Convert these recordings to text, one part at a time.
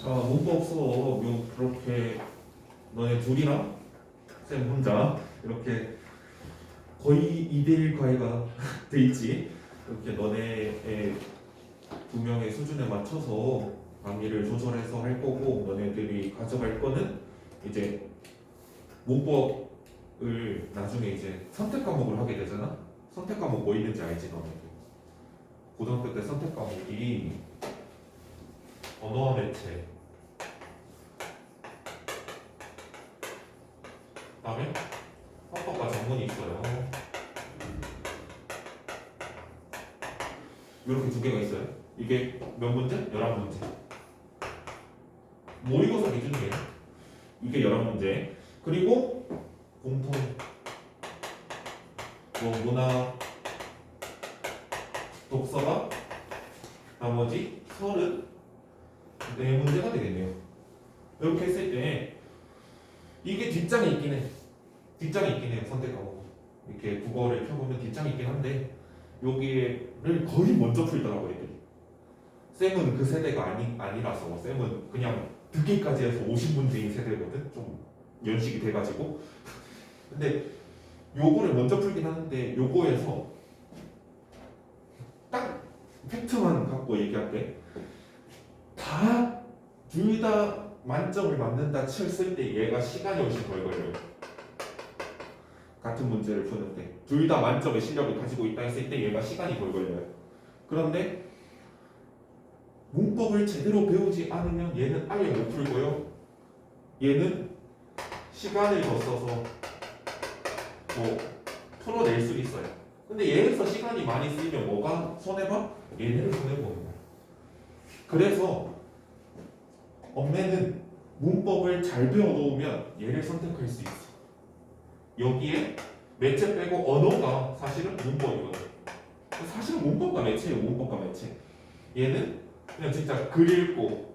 자, 문법 수업 그렇게 너네 둘이랑 쌤 혼자 이렇게 거의 2대1 과외가 돼 있지. 이렇게 너네의 두 명의 수준에 맞춰서 강의를 조절해서 할 거고, 너네들이 가져갈 거는 이제 문법을 나중에 이제 선택 과목을 하게 되잖아. 선택 과목 뭐 있는지 알지 너네들? 고등학교 때 선택 과목이 언어와 매체, 그다음에 화법과 전문이 있어요. 이렇게 두 개가 있어요. 이게 몇 문제? 11문제. 모의고사 기준이에요. 이게 11문제. 그리고 공통 뭐 문화, 독서가 나머지 34문제가 되겠네요. 이렇게 했을 때 이게 뒷장이 있긴 해. 뒷장이 있긴 해요. 선택 과목. 이렇게 국어를 펴보면 뒷장이 있긴 한데 여기를 거의 먼저 풀더라고요. 애들이. 쌤은 그 세대가 아니라서 쌤은 그냥 듣기까지 해서 50문제인 세대거든. 좀 연식이 돼가지고. 근데 요거를 먼저 풀긴 하는데 요거에서 딱 팩트만 갖고 얘기할게. 다 둘 다 만점을 맞는다 쳤을 때 얘가 시간이 훨씬 덜 걸려요. 같은 문제를 푸는데 둘 다 만점의 실력을 가지고 있다 했을 때 얘가 시간이 덜 걸려요. 그런데 문법을 제대로 배우지 않으면 얘는 아예 못 풀고요. 얘는 시간을 더 써서 뭐 풀어낼 수 있어요. 근데 얘에서 시간이 많이 쓰이면 뭐가 손해봐? 얘네를 손해보는 거야. 그래서 엄매는 문법을 잘 배워놓으면 얘를 선택할 수 있어. 여기에 매체 빼고 언어가 사실은 문법이거든. 사실은 문법과 매체예요. 문법과 매체. 얘는 그냥 진짜 글 읽고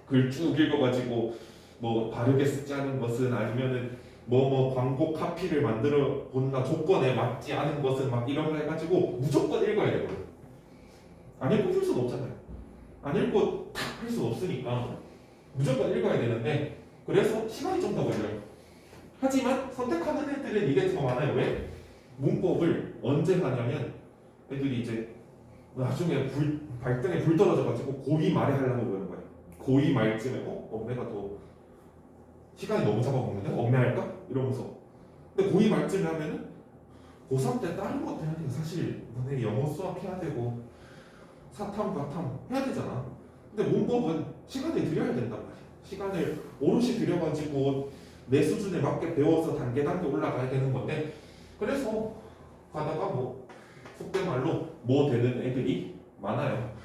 글 쭉 읽어가지고 뭐 바르게 쓰지 않은 것은 아니면은 뭐 광고 카피를 만들어 본다 조건에 맞지 않은 것은 막 이런 거 해가지고 무조건 읽어야 되거든. 안 읽고 풀 수는 없잖아요. 안 읽고 탁 할 수는 없으니까 무조건 읽어야 되는데 그래서 시간이 좀 더 걸려요. 하지만 선택하는 애들은 이게 더 많아요. 왜? 문법을 언제 하냐면 애들이 이제 나중에 발등에 불 떨어져가지고 고2 말에 하려고 그러는 거예요. 고2 말쯤에 엄매가 더 시간이 너무 잡아먹는데? 엄매 할까? 이러면서. 근데 고2 말쯤에 하면은 고3 때 다른 것도 해야 돼요. 사실 너네 영어 수학 해야 되고 사탐 과탐 해야 되잖아. 근데 문법은 시간을 들여야 된단 말이야. 시간을 오롯이 들여가지고 내 수준에 맞게 배워서 단계 올라가야 되는 건데 그래서 가다가 뭐 속된 말로 뭐 되는 애들이 많아요.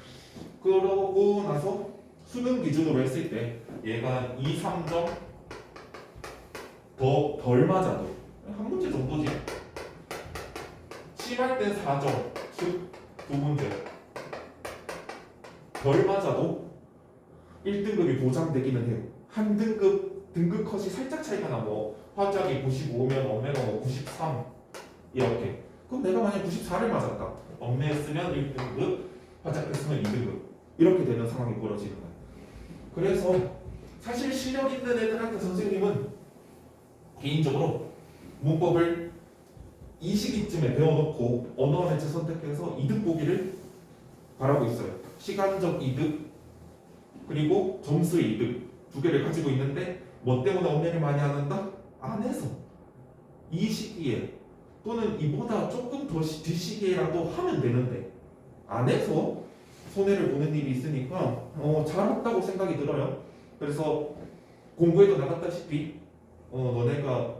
그러고 나서 수능 기준으로 했을 때 얘가 2, 3점 더 덜 맞아도 한 문제 정도지. 심할 땐 4점, 즉 두 문제 덜 맞아도 1등급이 보장되기는 해요. 한 등급 컷이 살짝 차이가 나. 뭐 화작이 95면 엄매가 뭐 93 이렇게. 그럼 내가 만약 94를 맞았다. 엄매했으면 1등급, 화작했으면 2등급 이렇게 되는 상황이 벌어지는 거예요. 그래서 사실 실력 있는 애들한테 선생님은 개인적으로 문법을 이 시기쯤에 배워놓고 언어와 매체 선택해서 이득 보기를 바라고 있어요. 시간적 이득 그리고 점수의 이득 두 개를 가지고 있는데 뭐 때문에 엄매를 많이 안 한다? 안 해서 이 시기에 또는 이보다 조금 더 뒷시기에라도 하면 되는데 안 해서 손해를 보는 일이 있으니까 잘했다고 생각이 들어요. 그래서 공부에도 나갔다시피 너네가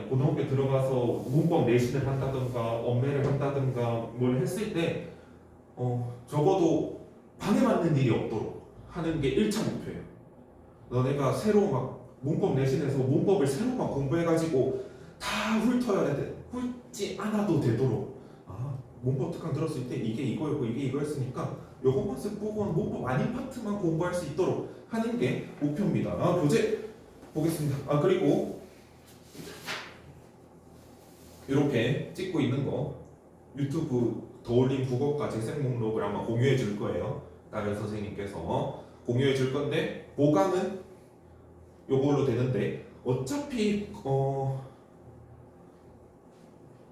고등학교 들어가서 문법 내신을 한다든가 엄매를 한다든가 뭘 했을 때 적어도 방해받는 일이 없도록 하는 게 1차 목표예요. 너네가 새로 막 문법 내신에서 문법을 새로 막 공부해가지고 다 훑어야 돼. 훑지 않아도 되도록 문법 특강 들었을 때 이게 이거였고 이게 이거였으니까 요것만 쓱 보고 문법 아닌 파트만 공부할 수 있도록 하는 게 목표입니다. 교재 보겠습니다. 그리고 이렇게 찍고 있는 거 유튜브 더올림 국어과 재생 목록을 아마 공유해 줄 거예요. 다른 선생님께서 공유해 줄 건데 보강은 요걸로 되는데 어차피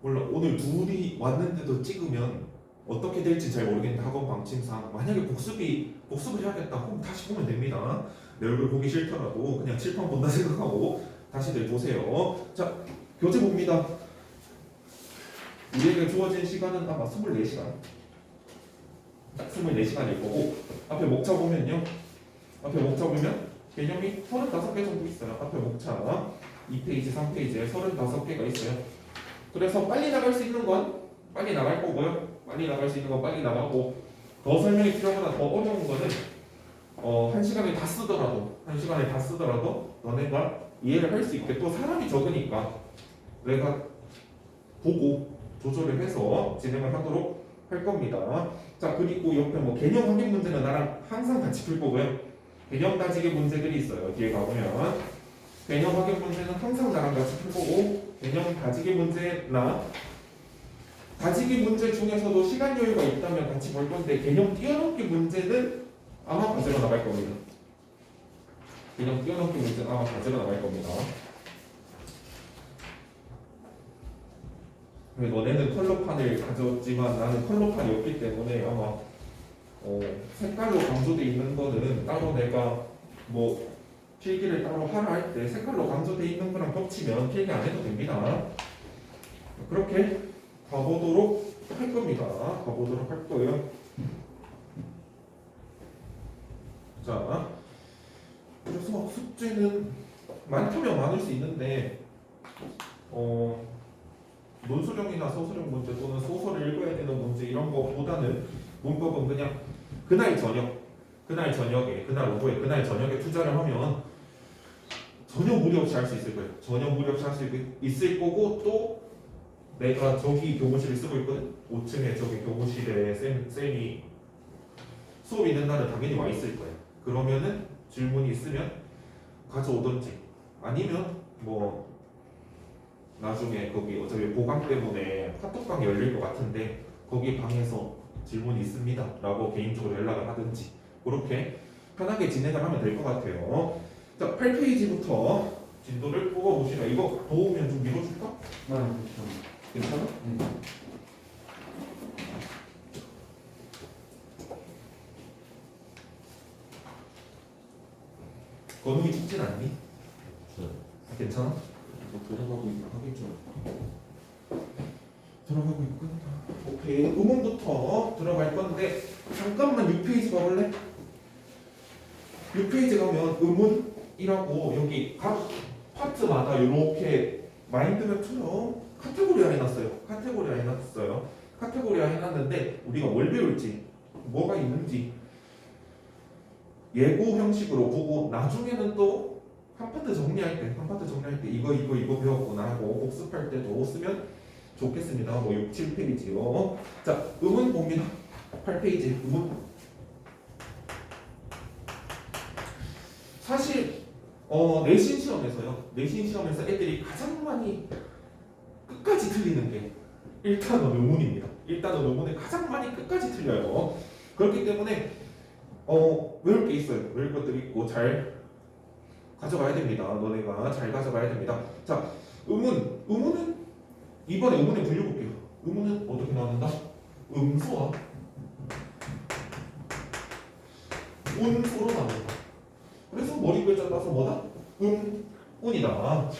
몰라 오늘 둘이 왔는데도 찍으면 어떻게 될지 잘 모르겠는데 학원 방침상 만약에 복습을 해야겠다 그럼 다시 보면 됩니다. 내 얼굴 보기 싫더라도 그냥 칠판 본다 생각하고 다시들 보세요. 자 교재 봅니다. 우리에게 주어진 시간은 아마 24시간 24시간일 거고 앞에 목차 보면요 앞에 목차 보면 개념이 35개 정도 있어요. 앞에 목차 2페이지 3페이지에 35개가 있어요. 그래서 빨리 나갈 수 있는 건 빨리 나갈 거고요. 빨리 나갈 수 있는 건 빨리 나가고 더 설명이 필요하거나 더 어려운 거는 한 시간에 다 쓰더라도 너네가 이해를 할 수 있게 또 사람이 적으니까 내가 보고 조절을 해서 진행을 하도록 할 겁니다. 자 그리고 옆에 뭐 개념 확인 문제는 나랑 항상 같이 풀 거고요. 개념 다지기 문제들이 있어요. 뒤에 가보면 개념 확인 문제는 항상 나랑 같이 풀 거고 개념 다지기 문제나 다지기 문제 중에서도 시간 여유가 있다면 같이 볼 건데 개념 뛰어넘기 문제는 아마 가지러 나갈 겁니다. 개념 뛰어넘기 문제는 아마 가지러 나갈 겁니다. 너네는 컬러판을 가졌지만 나는 컬러판이 없기 때문에 아마 색깔로 강조되어 있는 거는 따로 내가 뭐 필기를 따로 하라 할 때 색깔로 강조되어 있는 거랑 겹치면 필기 안 해도 됩니다. 그렇게 가보도록 할 겁니다. 가보도록 할 거예요. 자, 그래서 숙제는 많다면 많을 수 있는데 논술형이나 서술형 문제 또는 소설을 읽어야 되는 문제 이런 거보다는 문법은 그냥 그날 저녁에 그날 오후에 그날 저녁에 투자를 하면 전혀 무리 없이 할 수 있을 거예요. 전혀 무리 없이 할 수 있을 거고 또 내가 저기 교무실을 쓰고 있거든. 5층에 저기 교무실에 쌤이 수업 있는 날은 당연히 와 있을 거예요. 그러면은 질문이 있으면 가져오든지 아니면 뭐 나중에 거기 어차피 보강 때문에 카톡방이 열릴 것 같은데 거기 방에서 질문이 있습니다 라고 개인적으로 연락을 하든지 그렇게 편하게 진행을 하면 될 것 같아요. 자 8페이지부터 진도를 뽑아보시라. 이거 도우면 좀 밀어줄까? 괜찮아? 건웅이 춥진 않니? 괜찮아? 뭐 들어가고 있나 하겠죠. 들어가고 있구나. 오케이. 음원부터 들어갈 건데 잠깐만 6페이지 가볼래? 6페이지 가면 음운이라고 여기 각 파트마다 이렇게 마인드맵처럼 카테고리화 해놨어요. 카테고리화 해놨는데 우리가 뭘 배울지 뭐가 있는지 예고 형식으로 보고 나중에는 또 한 파트 정리할 때 이거 배웠구나 하고 복습할 때도 쓰면 좋겠습니다. 뭐 6, 7페이지요. 자, 음운 봅니다. 8페이지 음운. 사실 내신 시험에서 애들이 가장 많이 끝까지 틀리는 게 일단은 음운입니다. 일단은 음운에 가장 많이 끝까지 틀려요. 그렇기 때문에 외울 게 있어요. 외울 것들이 있고 잘 가져가야 됩니다. 너네가 잘 가져가야 됩니다. 자, 음운은 이번에 음운의 분류 볼게요. 음운은 어떻게 나눈다? 음소와 운소로 나눈다. 그래서 머리 글자 따서 뭐다? 운이다.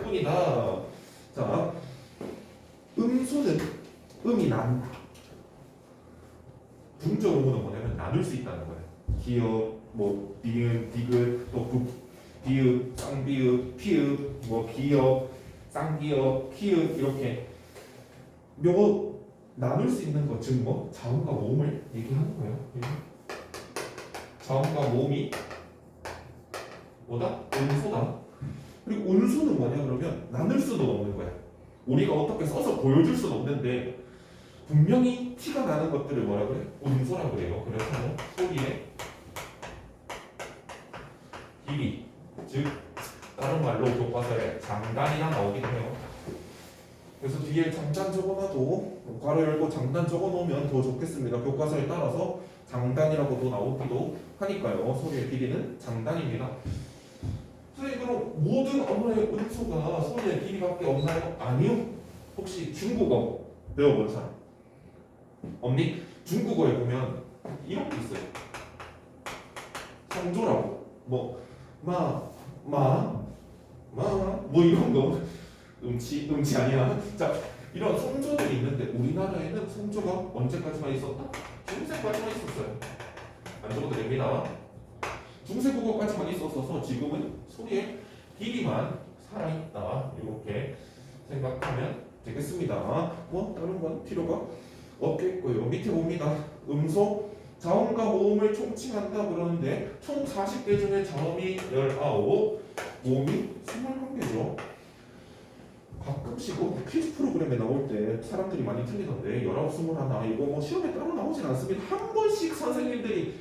운이다. 자, 음소는 음이 난다. 분적 음운은 뭐냐면 나눌 수 있다는 거예요. 기역, 뭐 니은, 디귿, 또 비읍, 쌍비읍, 피읍, 뭐 기역, 쌍기역, 키읔 이렇게 나눌 수 있는 거 즉 뭐 자음과 모음을 얘기하는 거예요. 자음과 모음이 뭐다? 운소다. 그리고 운수는 뭐냐 그러면 나눌 수도 없는 거야. 우리가 어떻게 써서 보여줄 수는 없는데 분명히 티가 나는 것들을 뭐라 그래? 운소라 그래요. 그래서 소리의 길이 즉 다른 말로 교과서에 장단이나 나오긴 해요. 그래서 뒤에 장단 적어놔도 괄호 열고 장단 적어놓으면 더 좋겠습니다. 교과서에 따라서 장단이라고도 나오기도 하니까요. 소리의 길이는 장단입니다. 선생님 그럼 모든 언어의 음수가 소리의 길이밖에 없나요? 아니요. 혹시 중국어 배워본 사람? 없니? 중국어에 보면 이런 게 있어요. 성조라고 뭐 이런 거 음치 아니야. 자 이런 성조들이 있는데 우리나라에는 성조가 언제까지만 있었다? 중세까지만 있었어요. 안 적어도 됩니다. 중세국어까지만 있었어서 지금은 소리의 길이만 살아있다 이렇게 생각하면 되겠습니다. 뭐 다른 건 필요가 없겠고요. 밑에 봅니다. 음소 자음과 모음을 총칭한다 그러는데 총 40개 중에 자음이 19, 모음이 21개죠. 가끔씩 퀴즈 프로그램에 나올 때 사람들이 많이 틀리던데 19, 21 이거 뭐 시험에 따로 나오진 않습니다. 한 번씩 선생님들이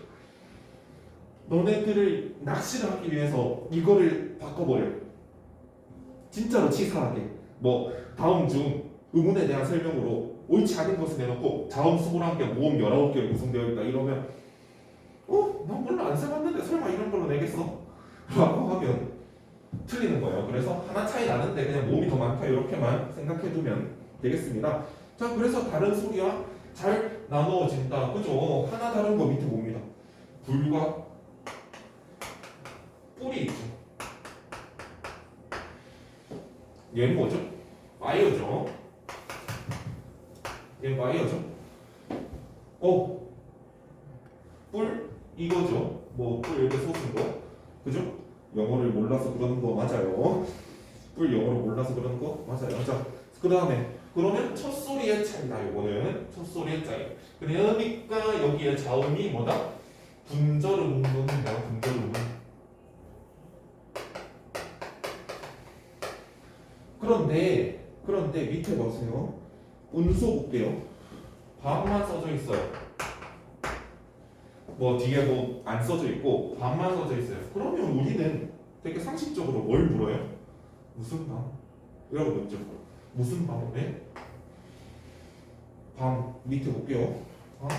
너네들을 낚시를 하기 위해서 이거를 바꿔버려요. 진짜로 치사하게 뭐 다음 중 의문에 대한 설명으로 옳지 않은 것을 내놓고 자음 21개, 모음 19개로 구성되어 있다 이러면 난 몰라 안 써봤는데 설마 이런 걸로 내겠어? 라고 하면 틀리는 거예요. 그래서 하나 차이 나는데 그냥 모음이 더 많다 이렇게만 생각해두면 되겠습니다. 자 그래서 다른 소리와 잘 나누어진다. 그죠? 하나 다른 거 밑에 봅니다. 불과 뿔이 있죠. 얘는 뭐죠? 와이어죠. 얘 와이어죠. 뿔 이거죠. 뭐 뿔 이렇게 솟은 거, 그죠? 영어를 몰라서 그러는 거 맞아요. 뿔 영어를 몰라서 그러는 거 맞아요. 자, 그 다음에 그러면 첫 소리의 차이다. 요거는 첫 소리의 차이. 그러니까 여기에 자음이 뭐다? 분절음문이다. 분절음문. 그런데 밑에 보세요. 운소 볼게요. 반만 써져 있어요. 뭐 뒤에 뭐 안 써져 있고 반만 써져 있어요. 그러면 우리는 되게 상식적으로 뭘 물어요? 무슨 방? 이라고 묻죠. 무슨 방? 네? 방 밑에 볼게요. 방?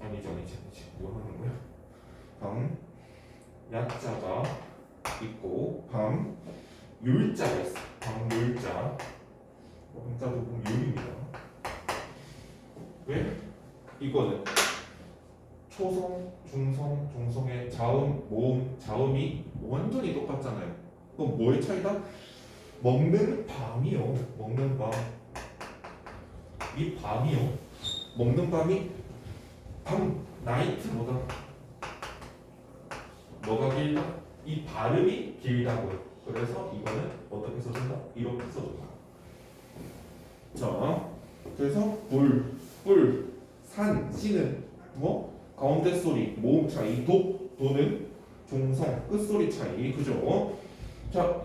아니지. 뭐 하는 거야? 방 야자가 있고 방 율자가 있어. 방 율자. 방자도 보면 율입니다. 왜? 이거는 초성, 중성, 중성의 자음, 모음, 자음이 완전히 똑같잖아요. 그럼 뭐의 차이다? 먹는 밤이요. 먹는 밤. 이 밤이요. 먹는 밤이 밤, 나이트 뭐다? 뭐가 길다? 이 발음이 길다고요. 그래서 이거는 어떻게 써준다? 이렇게 써준다. 자, 그래서 뿔, 산, 시는 뭐? 가운데 소리, 모음 차이, 도는 종성, 끝소리 차이, 그죠? 자,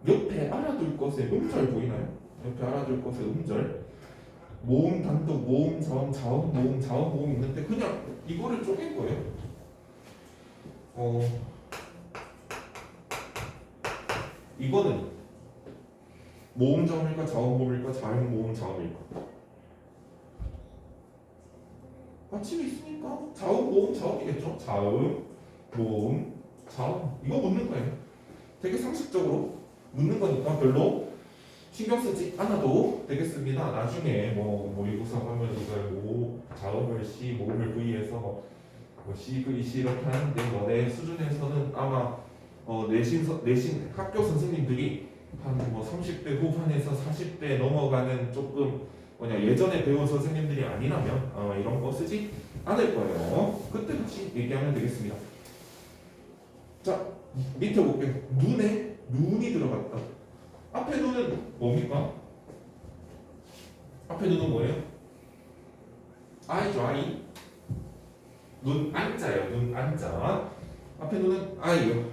옆에 알아둘 것의 음절 보이나요? 옆에 알아둘 것의 음절. 모음 단독, 모음 자음, 자음 모음, 자음 모음 있는데 그냥 이거를 쪼갠 거예요. 이거는 모음 자음일까, 자음 모음일까, 자음 모음 자음일까? 받침이 있으니까 자음 모음 자음이겠죠. 자음 모음 자음 이거 묻는 거예요. 되게 상식적으로 묻는 거니까 별로 신경 쓰지 않아도 되겠습니다. 나중에 뭐 모의고사 하면 이걸 자음을 C 모음을 V해서 뭐 C V C 이렇게 하는데 뭐 내 수준에서는 아마 내신 학교 선생님들이 한 뭐 30대 후반에서 40대 넘어가는 조금 예전에 배운 선생님들이 아니라면 이런 거 쓰지 않을 거예요. 그때 같이 얘기하면 되겠습니다. 자, 밑에 볼게요. 눈에 눈이 들어갔다. 앞에 눈은 뭡니까? 앞에 눈은 뭐예요? 아이죠, 아이. 눈 안자예요. 눈 안자. 앞에 눈은 아이요.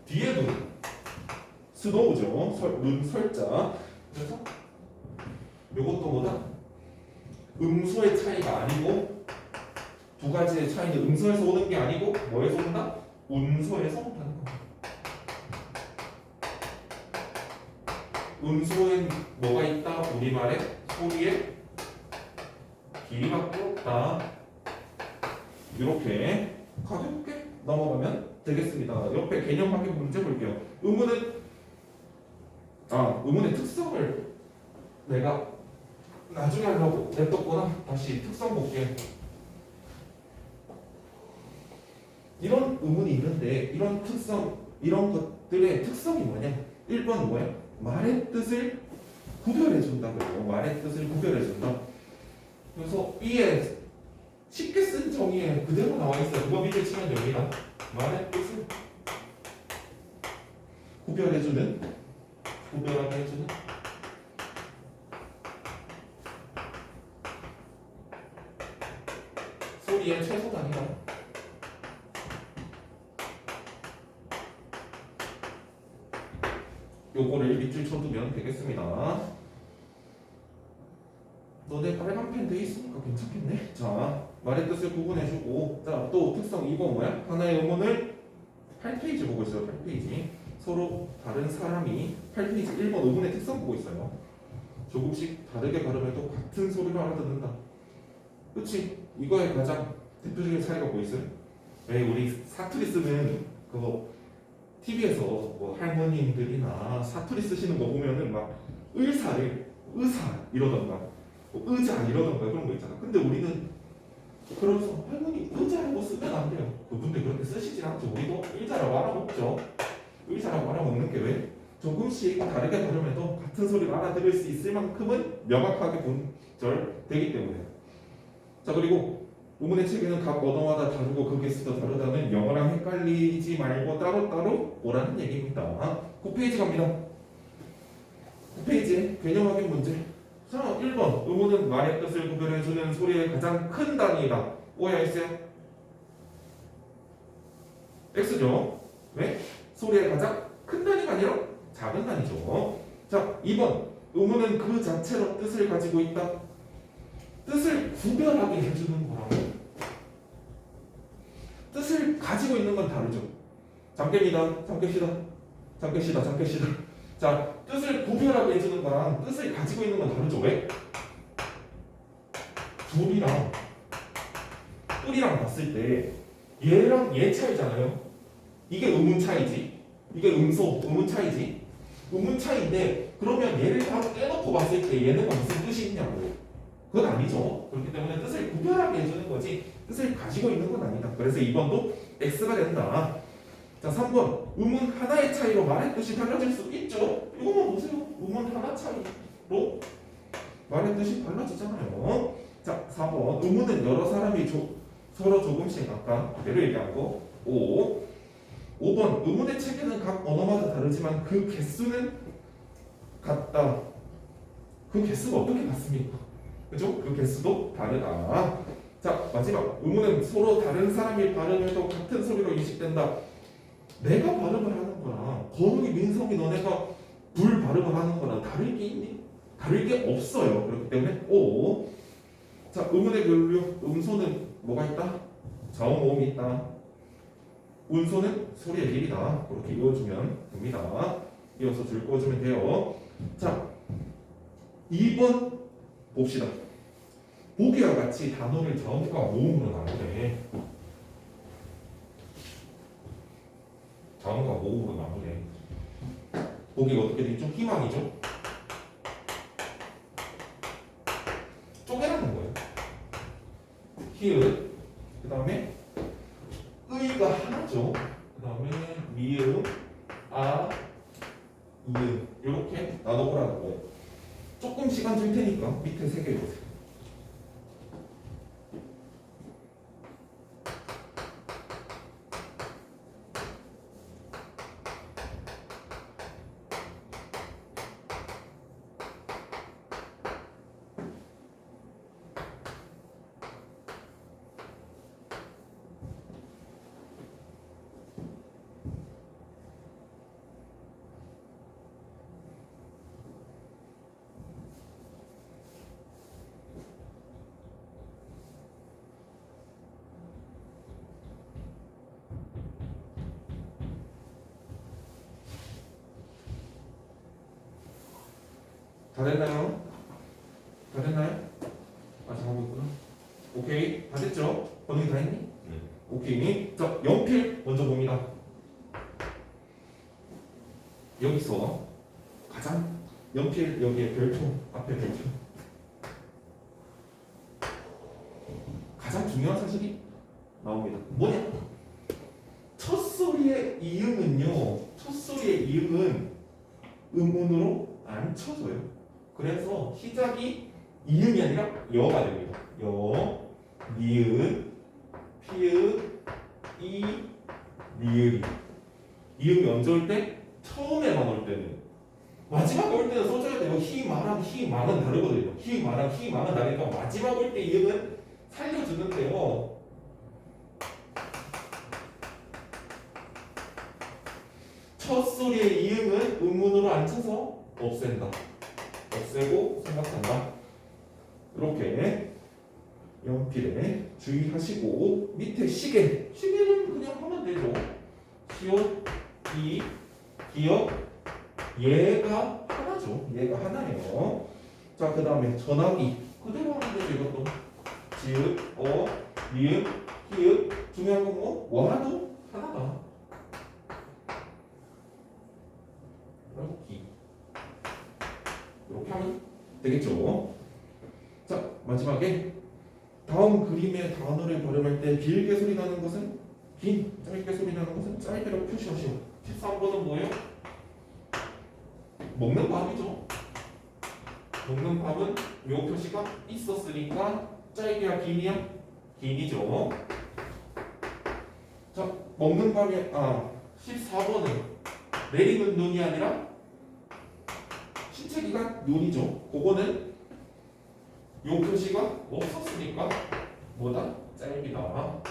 뒤에 눈 스노우죠. 눈 설자. 그래서 이것도 뭐다? 음소의 차이가 아니고 두 가지의 차이는 음소에서 오는 게 아니고 뭐에서 온다? 운소에서 온다는 거. 음소엔 뭐가 있다? 우리말에 소리의 길이밖에 없다. 이렇게 가볍게 넘어가면 되겠습니다. 옆에 개념 확인 문제 볼게요. 의문의 특성을 내가 나중에 하려고 냅뒀구나. 다시 특성 볼게요. 이런 의문이 있는데 이런 것들의 특성이 뭐냐? 1번 뭐야? 말의 뜻을 구별해 준다고요. 말의 뜻을 구별해 준다. 그래서 B에 쉽게 쓴 정의에 그대로 나와 있어요. 그거 밑에 치면 됩니다. 말의 뜻을 구별하게 해주는 소리의 최소 단위다. 요거를 밑줄 쳐두면 되겠습니다. 너네 빨간 펜 돼 있으니까 괜찮겠네. 자, 말의 뜻을 구분해주고, 자, 또 특성 2번 뭐야? 하나의 의문을 8페이지 보고 있어요. 8페이지. 서로 다른 사람이 8페이지 1번 의문의 특성 보고 있어요. 조금씩 다르게 발음해도 같은 소리로 알아듣는다. 그치? 이거의 가장 대표적인 차이가 뭐 있어요? 왜 우리 사투리 쓰는 그거 TV에서 뭐 할머님들이나 사투리 쓰시는 거 보면은 막 의사를 의사 이러던가 뭐 의자 이러던가 그런 거 있잖아. 근데 우리는 그래서 할머니 의자라고 쓰면 안 돼요. 그분들 그렇게 쓰시진 않죠. 우리도 의자라고 알아먹죠. 의자라고 알아먹는 게 왜? 조금씩 다르게 발음해도 같은 소리를 알아들을 수 있을 만큼은 명확하게 분절되기 때문에. 자, 그리고 의문의 체계는 각 언어마다 다르고 그 개수도 다르다는 영어랑 헷갈리지 말고 따로따로 오라는 얘기입니다. 9페이지 갑니다. 9페이지 개념 확인 문제. 자, 1번 의문은 말의 뜻을 구별해주는 소리의 가장 큰 단위이다. 오해가 있어요? X죠. 왜? 소리의 가장 큰 단위가 아니라 작은 단위죠. 자, 2번 의문은 그 자체로 뜻을 가지고 있다. 뜻을 구별하게 해주는 거라고. 뜻을 가지고 있는 건 다르죠. 잠깨입니다. 잠깨시다. 자, 뜻을 구별하게 해주는 거랑 뜻을 가지고 있는 건 다르죠. 왜? 둘이랑 뿔이랑 봤을 때 얘랑 얘 차이잖아요. 이게 의문 차이지. 이게 의문 차이지. 의문 차이인데 그러면 얘를 바로 떼놓고 봤을 때 얘네가 무슨 뜻이 있냐고. 그건 아니죠. 그렇기 때문에 뜻을 구별하게 해주는 거지 뜻을 가지고 있는 건 아니다. 그래서 2번도 X가 된다. 자, 3번 의문 하나의 차이로 말의 뜻이 달라질 수 있죠. 이거만 보세요. 의문 하나 차이로 말의 뜻이 달라지잖아요. 자, 4번 의문은 여러 사람이 서로 조금씩 아까 그대로 얘기한 거. 5번 의문의 체계는 각 언어마다 다르지만 그 개수는 같다. 그 개수가 어떻게 같습니까? 그죠? 그 개수도 다르다. 자, 마지막 의문은 서로 다른 사람이 발음해도 같은 소리로 인식된다. 내가 발음을 하는 거랑 건욱이, 민성이, 너네가 불 발음을 하는 거랑 다를 게 있니? 다를 게 없어요. 그렇기 때문에 오. 자, 의문의 분류. 음소는 뭐가 있다? 저음음이 있다. 운소는 소리의 길이다. 그렇게 이어주면 됩니다. 이어서 줄 꺼주면 돼요. 자, 2번 봅시다. 보기와 같이 단어를 저음과 모음으로 나누래. 저음과 모음으로 나누래. 보기가 어떻게 되죠? 희망이죠? 쪼개라는 거예요. 히읗, 그 다음에 의가 하나죠. 그 다음에 미음, 아, 이음 이렇게 나눠보라는 거예요. 조금 시간 줄 테니까 밑에 3개 보세요. 다 됐나요? 다 됐나요? 아직 하고 있구나. 오케이, 다 됐죠? 번역이 다 했니? 네. 오케이. 자, 연필 먼저 봅니다. 여기서 가장 연필 여기에 별표 앞에 별표 가장 중요한 사실이 나옵니다. 뭐냐? 첫 소리의 이응은요. 첫 소리의 이응은 음운으로 안 쳐져요. 그래서 시작이 이응이 아니라 여가 됩니다. 여, 니은, 피읍, 이, 리을이. 이응이 언제 올 때? 처음에만 올 때는. 마지막에 올 때는 써줘야 돼요. 희마랑 희망은 다르거든요. 희마랑 희망은 다르니까 마지막 올 때 이응은 살려주는데요. 첫 소리의 이응은 음문으로 안 쳐서 없앤다. 없애고 생각한다. 이렇게 연필에 주의하시고 밑에 시계. 시계는 그냥 하면 되죠. 시옷, 이, 기억, 얘가 하나죠. 얘가 하나예요. 자, 그 다음에 전화기. 그대로 하면 되죠. 이것도. 지읒, 니은, 히읗. 중요한 건 뭐? 원화도 하나다. 이렇게 하면 되겠죠. 자, 마지막에 다음 그림의 단어를 발음할 때 길게 소리 나는 것은 긴, 짧게 소리 나는 것은 짧게라고 표시하시오. 13번은 뭐예요? 먹는 밥이죠. 먹는 밥은 요 표시가 있었으니까 짧게야 긴이야? 긴이죠. 자, 먹는 밥이 14번은 내리는 눈이 아니라 신체기가 눈이죠. 그거는 요 표시가 없었으니까 뭐다? 짧이다.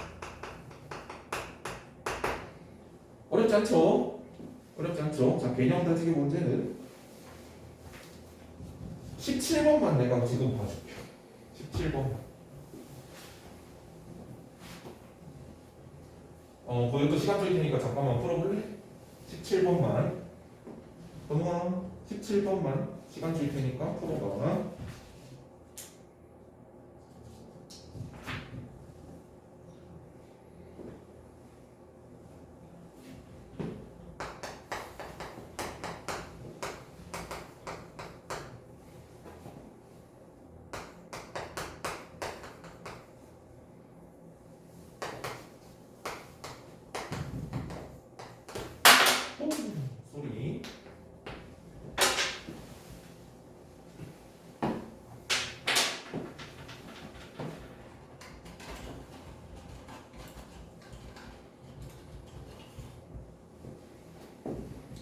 어렵지 않죠? 어렵지 않죠? 자, 개념 다지기 문제는 17번만 내가 지금 봐줄게요. 17번만. 거기도 시간 줄 테니까 잠깐만 풀어볼래? 17번만. 번호아 17번만 시간 줄 테니까 풀어봐. 소리.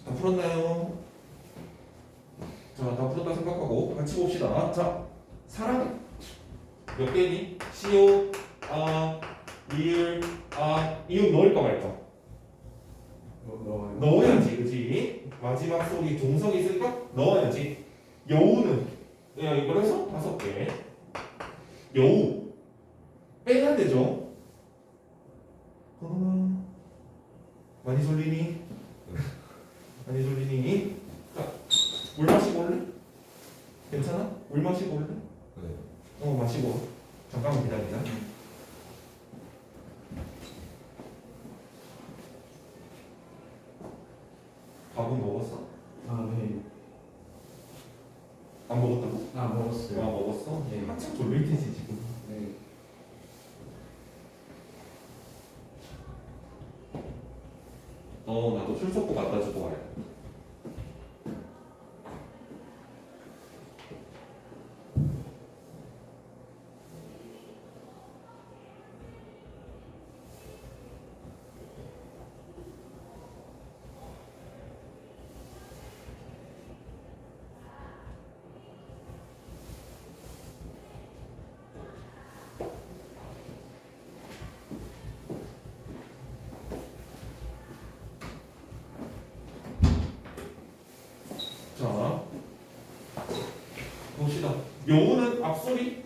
다 풀었나요? 자, 다 풀었다 생각하고 같이 봅시다. 자, 사랑 몇 개니? 시오, 이을, 이응 넣을까 말까? 넣어야지, 그지? 마지막 소리 종석이 있으니까 넣어야지. 여우는 이걸 해서 5개. 여우 빼야 되죠. 많이 졸리니? 많이 졸리니? 자, 물 마시고 올래? 괜찮아? 물 마시고 올래? 네. 마시고 잠깐만 기다리자. 밥은 먹었어? 네. 안 먹었다고? 먹었어요. 먹었어? 네. 한참 졸릴 테지 지금. 네. 나도 출석부 갖다 주고 와야 돼. 자, 봅시다. 여우는 앞소리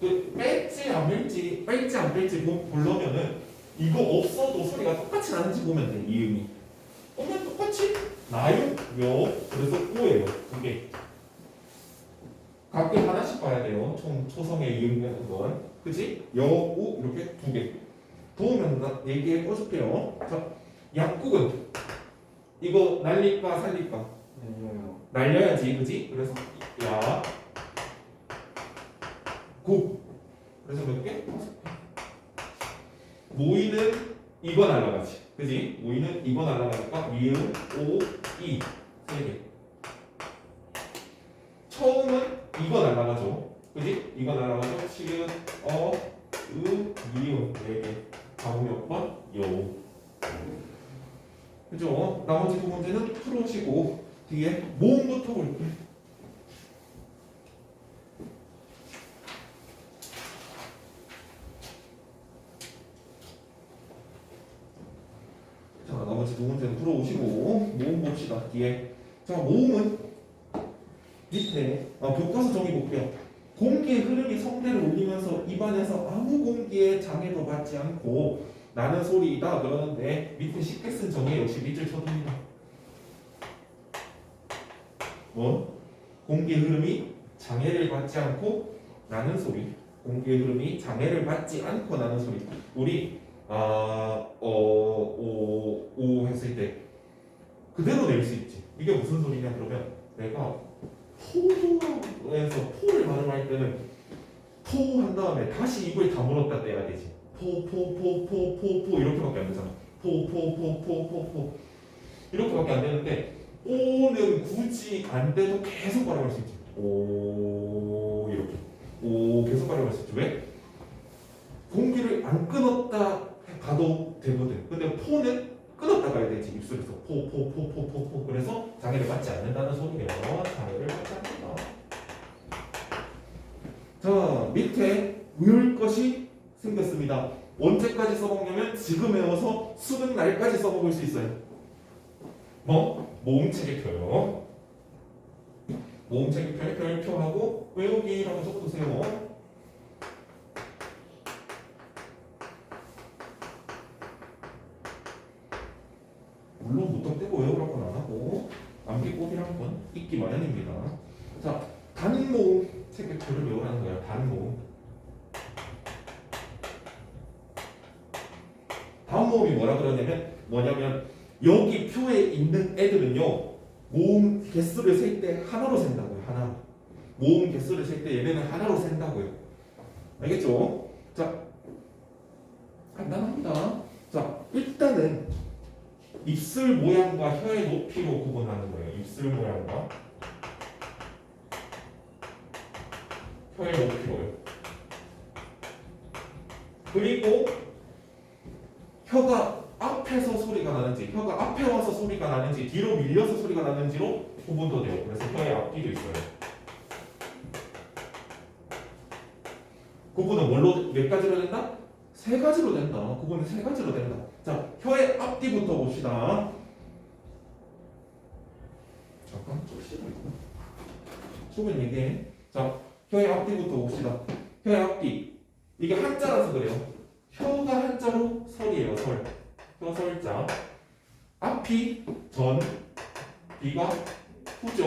뺄지 안 뺄지 보려면은 이거 없어도 소리가 똑같이 나는지 보면 돼. 이음이 보면 똑같이 나요, 요. 그래서 오예요. 두 개. 각각 하나씩 봐야 돼요. 총 초성에 이응되는 건. 그지? 여, 우 이렇게 두 개. 도우면 나 4개 꺼줄게요. 자, 약국은 이거 날릴까 살릴까? 아니요. 날려야지, 그지? 그래서 야, 국. 그래서 몇 개? 5개. 모이는 이거 날라가지, 그지? 모이는 이거 날라가니까 미음, 오, 이 3개. 처음은 이거 날라가죠, 그지? 이거 날라가죠. 시은, 어, 으, 미음 4개. 가구 몇 번? 요. 그죠? 나머지 두 문제는 풀어주시고 뒤에 모음부터 볼게요. 자, 나머지 두 문제는 풀어오시고 모음 봅시다. 뒤에. 자, 모음은 밑에 교과서 정의 볼게요. 공기의 흐름이 성대를 울리면서 입안에서 아무 공기의 장애도 받지 않고 나는 소리이다 그러는데 밑에 쉽게 쓴 정의 역시 밑줄 쳐둡니다. 뭐? 공기의 흐름이 장애를 받지 않고 나는 소리. 공기의 흐름이 장애를 받지 않고 나는 소리. 우리 오 했을 때 그대로 낼 수 있지. 이게 무슨 소리냐 그러면 내가 포도에서 포를 발음할 때는 포 한 다음에 다시 입을 다물었다 떼야 되지. 포 이렇게밖에 안 되잖아. 포 이렇게밖에 안 되는데 오는 굳이 안 돼도 계속 발음할 수 있지. 오 이렇게 오 계속 발음할 수 있지. 왜? 공기를 안 끊었다 가도 되거든. 근데 포는 끊었다 가야 되지. 입술에서 포 그래서 장애를 받지 않는다는 소리예요. 장애를 받지 않는다. 자, 밑에 외울 것이 생겼습니다. 언제까지 써먹냐면 지금 외워서 수능 날까지 써먹을 수 있어요. 뭐? 모음책에 펴요. 모음책에 펴요. 별표하고 외우기라고 적어두세요. 물론 무턱 떼고 외우라고는 안 하고 암기법이란 건 있기 마련입니다. 자, 단모음 책의 표를 외우라는 거야. 단모음. 단모음이 뭐냐면 여기 표에 있는 애들은요 모음 개수를 셀 때 하나로 센다고요. 하나. 모음 개수를 셀 때 얘네는 하나로 센다고요. 알겠죠? 자, 간단합니다. 자, 일단은 입술 모양과 혀의 높이로 구분하는 거예요. 입술 모양과 혀의 높이로요. 그리고 혀가 앞에서 소리가 나는지, 혀가 앞에 와서 소리가 나는지, 뒤로 밀려서 소리가 나는지로 구분도 돼요. 그래서 혀의 앞뒤도 있어요. 구분은 뭘로 몇 가지로 된다? 3가지로 된다. 구분은 3가지로 된다. 자, 혀의 앞뒤부터 봅시다. 잠깐 좀 수분 얘기해. 자, 혀의 앞뒤부터 봅시다. 혀의 앞뒤. 이게 한자라서 그래요. 혀가 한자로 설이에요. 설. 혀설자. 앞이 전, 뒤가 후죠.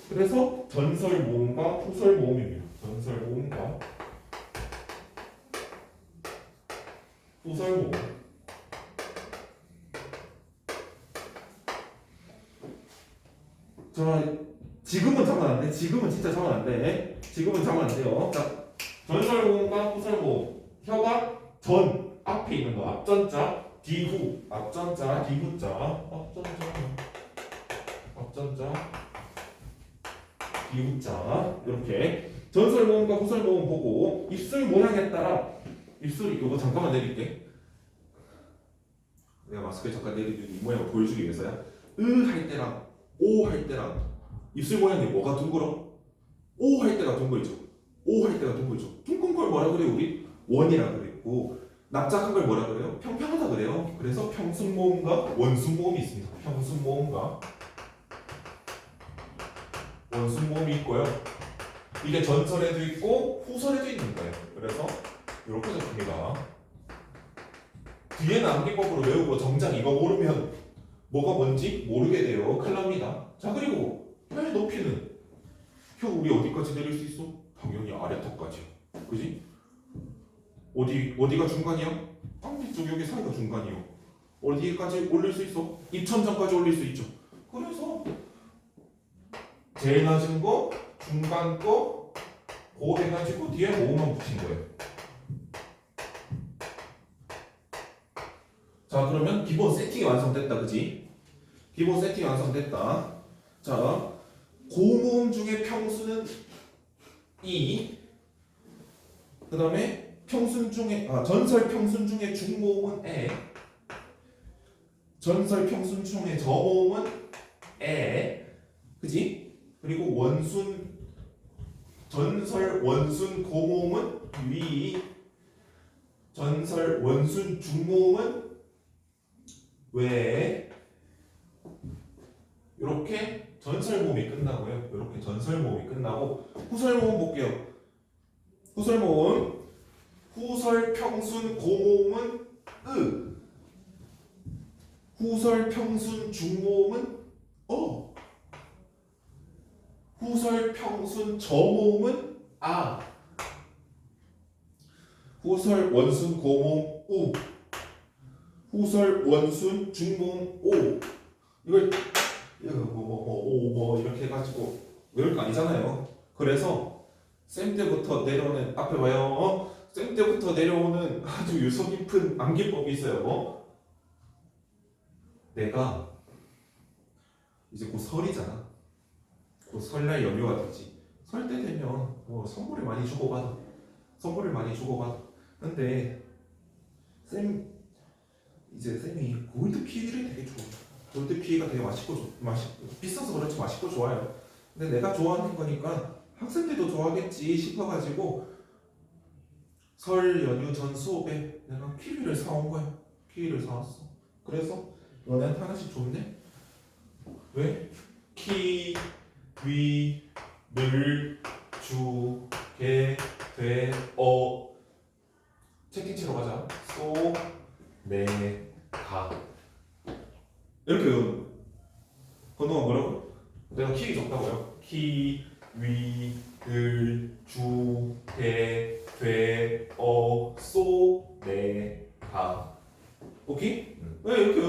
그래서 전설 모음과 후설 모음입니다. 전설 모음과 후설 모음. 자, 지금은 자면 안 돼. 지금은 진짜 자면 안 돼. 지금은 자면 안 돼요. 자, 전설 모음과 후설 모음. 혀가 전 앞에 있는 거 앞전자, 뒤후 앞전자, 뒤후자, 앞전자, 뒤후자 이렇게 전설 모음과 후설 모음 보고 입술 모양에 따라 입술이 이거 잠깐만 내릴게. 내가 마스크 잠깐 내리는 이 모양을 보여주기 위해서야. 으 할 때랑 오 할 때랑 입술 모양이 뭐가 둥글어? 오 할 때가 둥글죠. 오 할 때가 둥글죠. 둥근 걸 뭐라 그래요 우리? 원이라 그랬고 납작한 걸 뭐라 그래요? 평평하다 그래요. 그래서 평순 모음과 원순 모음이 있습니다. 평순 모음과 원순 모음이 있고요. 이게 전설에도 있고 후설에도 있는 거예요. 그래서 이렇게 적힙니다. 뒤에는 암기법으로 외우고 정작 이거 모르면 뭐가 뭔지 모르게 돼요. 큰일 납니다. 자, 그리고 혀의 높이는 혀 우리 어디까지 내릴 수 있어? 당연히 아래턱까지요. 그지? 어디가 중간이야? 앞뒤쪽 여기 사이가 중간이요. 어디까지 올릴 수 있어? 입천장까지 올릴 수 있죠. 그래서 제일 낮은 거, 중간 거, 고 해가지고 뒤에 5만 붙인 거예요. 자, 그러면 기본 세팅이 완성됐다, 그지? 기본 세팅이 완성됐다. 자, 고모음 중에 평수는 2. 그 다음에 평순 중에 전설 평순 중에 중모음은 에. 전설 평순 중에 저모음은 에. 그지? 그리고 전설 원순 고모음은 위. 전설 원순 중모음은 왜 이렇게 전설모음이 끝나고요. 이렇게 전설모음이 끝나고 후설모음 볼게요. 후설모음 후설 평순 고모음은 으. 후설 평순 중모음은 어. 후설 평순 저모음은 아. 후설 원순 고모음 우. 후설 원순 중모음 오. 이걸 이렇게 해가지고 이럴 거 아니잖아요. 그래서 쌤 때부터 내려오는 앞에 봐요. 쌤 때부터 내려오는 아주 유서 깊은 암기법이 있어요. 내가 이제 곧 설이잖아. 곧 설날 연휴가 되지. 설 때 되면 뭐 선물을 많이 주고받아. 근데 쌤이 골드 키위를 되게 좋아해. 골드 키위가 되게 비싸서 그렇지 맛있고 좋아요. 근데 내가 좋아하는 거니까 학생들도 좋아하겠지 싶어가지고 설 연휴 전 수업에 내가 키위를 사온 거야. 키위를 사왔어. 그래서 너네한테 하나씩 줬네. 왜? 키위를 주게 돼. 채팅치러 가자. 가 이렇게 외우는 거야. 건너가 뭐라고? 내가 키위 줬다고요? 키위를 주게 돼. 가 오케이? 왜 이렇게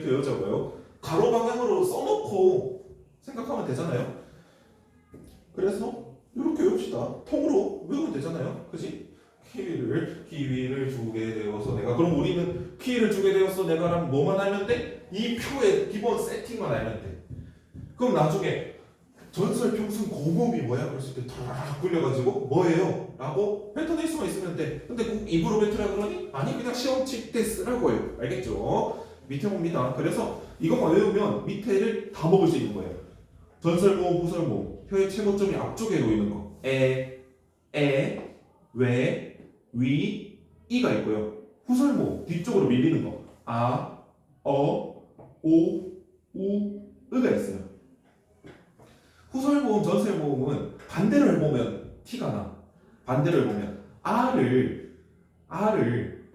외우자고요? 가로 방향으로 써놓고 생각하면 되잖아요. 그래서 이렇게 외웁시다. 통으로 외우면 되잖아요. 그지? 키위를 주게 되어서 내가 그럼 우리는 키위를 주게 되어서 내가랑 뭐만 알면 돼? 이 표의 기본 세팅만 알면 돼. 그럼 나중에 전설 평순 고모음이 뭐야? 그랬을 때 탁 끌려가지고 뭐예요? 라고 뱉어낼 수만 있으면 돼. 근데 꼭 입으로 뱉으라 그러니? 아니 그냥 시험 칠 때 쓰라고요. 알겠죠? 밑에 봅니다. 그래서 이것만 외우면 밑에를 다 먹을 수 있는 거예요. 전설모음, 후설모음. 표의 최고점이 앞쪽에 놓이는 거. 왜, 위, 이가 있고요. 후설모 뒤쪽으로 밀리는 거. 오, 우, 으가 있어요. 후설모음, 전설모음은 반대로 해보면 티가 나. 반대로 해보면 아를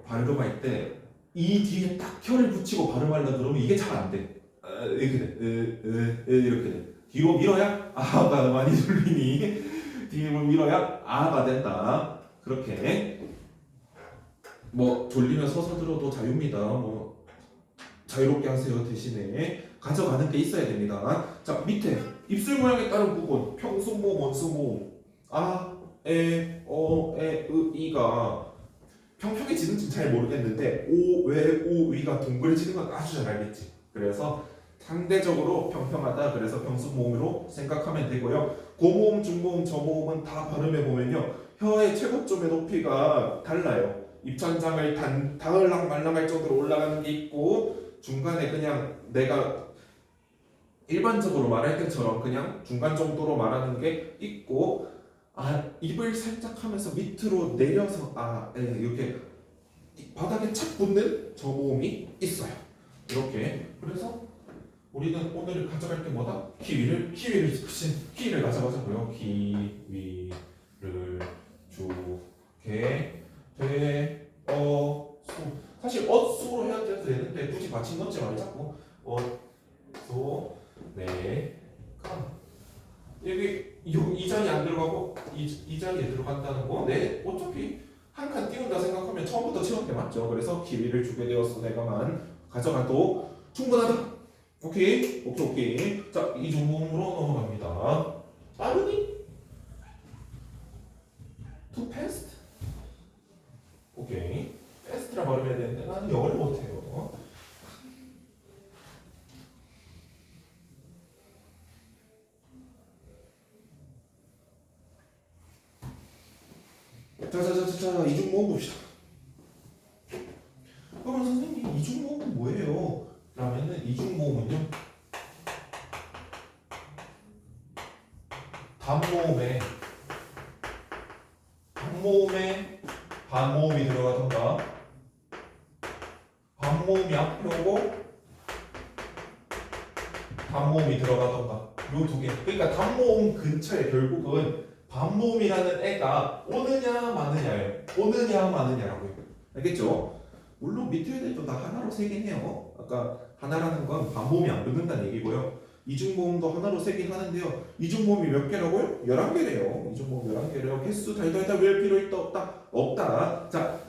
발음할 때 이 뒤에 딱 혀를 붙이고 발음하려고 그러면 이게 잘 안 돼. 이렇게 돼. 이렇게 돼. 뒤로 밀어야 아가 많이 들리니 뒤로 밀어야 아가 된다. 그렇게 뭐 졸리면 서서 들어도 자유입니다. 뭐 자유롭게 하세요. 대신에 가져가는 게 있어야 됩니다. 자 밑에 입술 모양에 따른 부분 평소모음, 원소모음 이가 평평해지는지 잘 모르겠는데 위가 동그래지는 건 아주 잘 알겠지. 그래서 상대적으로 평평하다. 그래서 평소모음으로 생각하면 되고요. 고모음, 중모음, 저모음은 다 발음해 보면요. 혀의 최고점의 높이가 달라요. 입천장을 닿을랑 말랑할 정도로 올라가는 게 있고 중간에 그냥 내가 일반적으로 말할 때처럼 그냥 중간 정도로 말하는 게 있고 입을 살짝 하면서 밑으로 내려서 이렇게 바닥에 착 붙는 저모음이 있어요. 이렇게. 그래서 우리는 오늘 가져갈 게 뭐다? 키위를 가져가자고요. 키위를 주게 돼. 사실 수로 해야 돼도 되는데 굳이 받침 넣지 말자고. 가 여기 이 자리에 안 들어가고 이 자리에 들어간다는 거, 네, 어차피 한 칸 띄운다 생각하면 처음부터 채운 게 맞죠. 그래서 길이를 주게 되었어. 내가만 가져가도 충분하다. 오케이, 오케이, 오케이. 자, 이중모음으로 넘어갑니다. 빠르니? Too fast? 오케이. fast라 발음해야 되는데 나는 영어를 못해요. 자, 이중모음 봅시다. 그러면 선생님, 이중모음은 뭐예요? 라면은 이중모음은요, 단모음에 반모음이 들어가던가, 반모음이 앞에 오고 단모음이 들어가던가, 요 두 개. 그러니까 단모음 근처에 결국은 반모음이라는 애가 오느냐 마느냐예요. 오느냐 마느냐라고요. 알겠죠? 물론 밑에 애들도 다 하나로 세긴 해요. 아까 하나라는 건 반모음이 안 붙는다는 얘기고요. 이중모음도 하나로 세긴 하는데요. 이중모음이 몇 개라고요? 11개래요. 이중모음 11개래요. 개수 달달달 외울 필요 있다 없다? 없다. 자,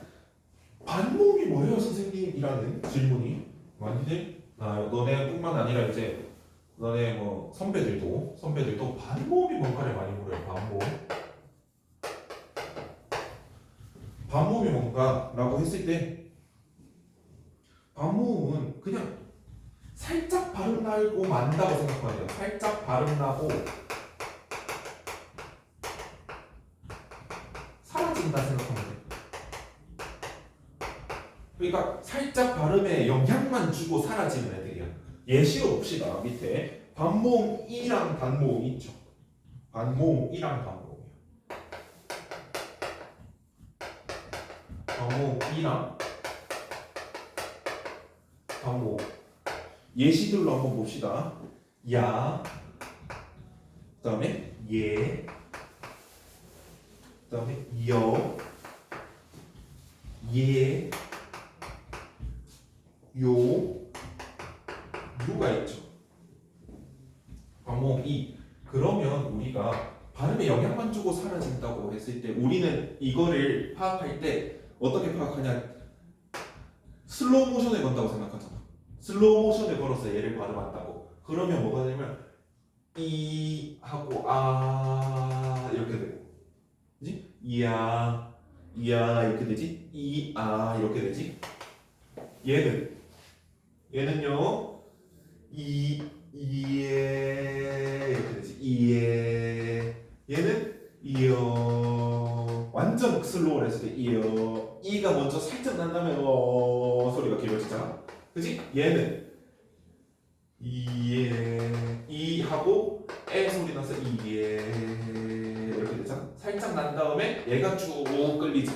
반모음이 뭐예요 선생님? 이라는 질문이 많이들 너네뿐만 아니라 이제 너네 뭐 선배들도 반모음이 뭔가를 많이 물어요. 반모음이 뭔가라고 했을 때 반모음은 그냥 살짝 발음 나고 만다고 생각하면 돼요. 살짝 발음 나고 사라진다 생각하면 돼요. 그러니까 살짝 발음에 영향만 주고 사라지는 애들이야. 예시로 봅시다. 밑에 반모음 이랑 단모음 있죠. 반모음 이랑 단모음이요. 반모음 이랑 단모음. 예시들로 한번 봅시다. 야, 그다음에 예, 그다음에 여, 예, 요, 유가 있죠. 반모음 이. 그러면 우리가 발음에 영향만 주고 사라진다고 했을 때 우리는 이거를 파악할 때 어떻게 파악하냐? 슬로우 모션에 건다고 생각하잖아. 슬로우 모션에 걸어서 얘를 발음한다고. 그러면 뭐가 되냐면 이 하고 아 이렇게 되고, 그지? 이야 이렇게 되지? 이아 이렇게 되지? 얘는요 이에 이렇게 되지. 이에. 얘는 이어. 완전 슬로우를 했을 때 이어. 이가 먼저 살짝 난 다음에 소리가 길어지잖아. 그지? 얘는 이에 이 하고 에 소리 나서 이에 이렇게 되잖아. 살짝 난 다음에 얘가 쭉 끌리지.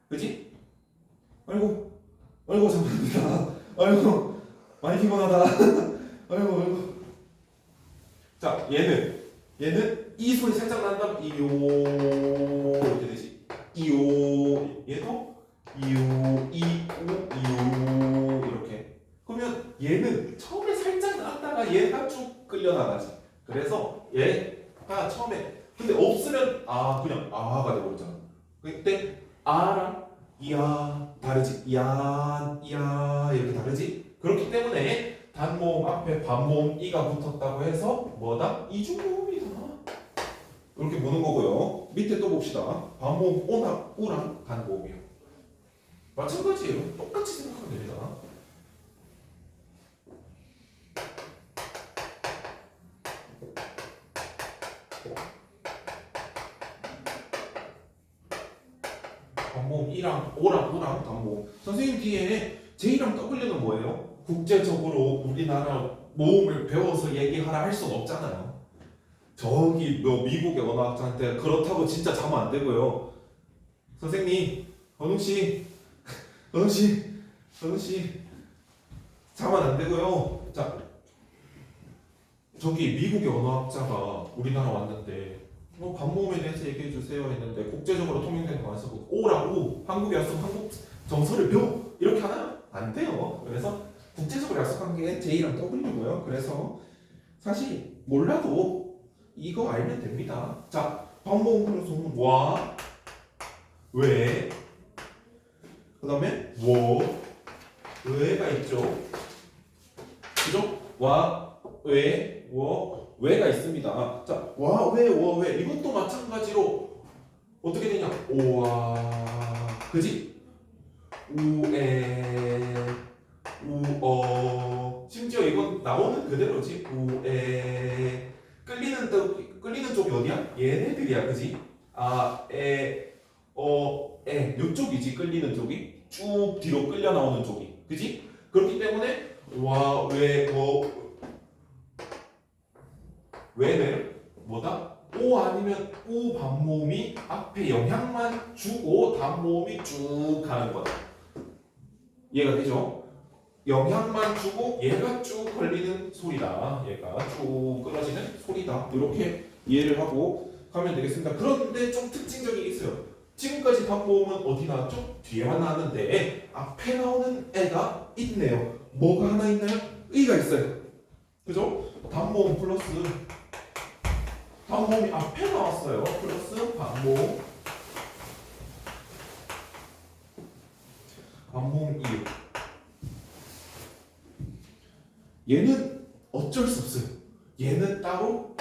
그지? 아이고 잠깐만. 아이고 많이 피곤하다. 아이고. 자, 얘는 이 소리 살짝 난 다음 이요 이렇게 되지. 이요. 얘도 이요 이요 이렇게. 그러면 얘는 처음에 살짝 나왔다가 얘가 쭉 끌려나가지. 그래서 얘가 처음에 근데 없으면 그냥 아가 돼버리잖아. 그때 아랑 이야 다르지. 이야 이렇게 다르지. 그렇기 때문에 단모음 앞에 반모음 이가 붙었다고 해서 뭐다? 이중모음이다. 이렇게 보는 거고요. 밑에 또 봅시다. 반모음 우랑 단모음이요. 마찬가지예요. 똑같이 생각하면 됩니다. 반모음 이랑 오랑 우랑 단모음. 선생님 뒤에 J랑 W는 뭐예요? 국제적으로 우리나라 모음을 배워서 얘기하라 할 수는 없잖아요. 저기 뭐 미국의 언어학자한테 그렇다고 진짜 자면 안 되고요. 선생님, 건웅 씨 자면 안 되고요. 자, 저기 미국의 언어학자가 우리나라 왔는데 반모음에 대해서 얘기해 주세요 했는데 국제적으로 통용되는 거 안 쓰고 오랑 우 한국에 왔으면 한국 정서를 배워 이렇게 하나요? 안 돼요. 그래서 국제적으로 약속한 게 J랑 W고요. 그래서 사실 몰라도 이거 알면 됩니다. 자, 반모음 플러스 소문 와, 왜, 그 다음에 워, 왜가 있죠. 그죠? 와, 왜, 워, 왜가 있습니다. 자, 와, 왜, 워, 왜 이것도 마찬가지로 어떻게 되냐? 오와, 그지? 우에, 우어. 심지어 이건 나오는 그대로지. 우에. 끌리는 쪽이 어디야? 얘네들이야, 그지? 아, 에, 어, 에. 요쪽이지, 끌리는 쪽이. 쭉 뒤로 끌려 나오는 쪽이. 그지? 그렇기 때문에 와, 왜, 왜는 뭐다? 오 아니면 오 반모음이 앞에 영향만 주고 단모음이 쭉 가는 거다. 이해가 되죠? 영향만 주고 얘가 쭉 걸리는 소리다. 얘가 쭉 끊어지는 소리다. 이렇게 이해를 하고 가면 되겠습니다. 그런데 좀 특징적인 게 있어요. 지금까지 단모음은 어디 나왔죠? 뒤에만 나왔는데 앞에 나오는 애가 있네요. 뭐가 하나 있나요? 의가 있어요. 그죠? 단모음 플러스 반모음이 앞에 나왔어요. 플러스 반모음. 반모음 이유. 얘는 어쩔 수 없어요. 얘는 따로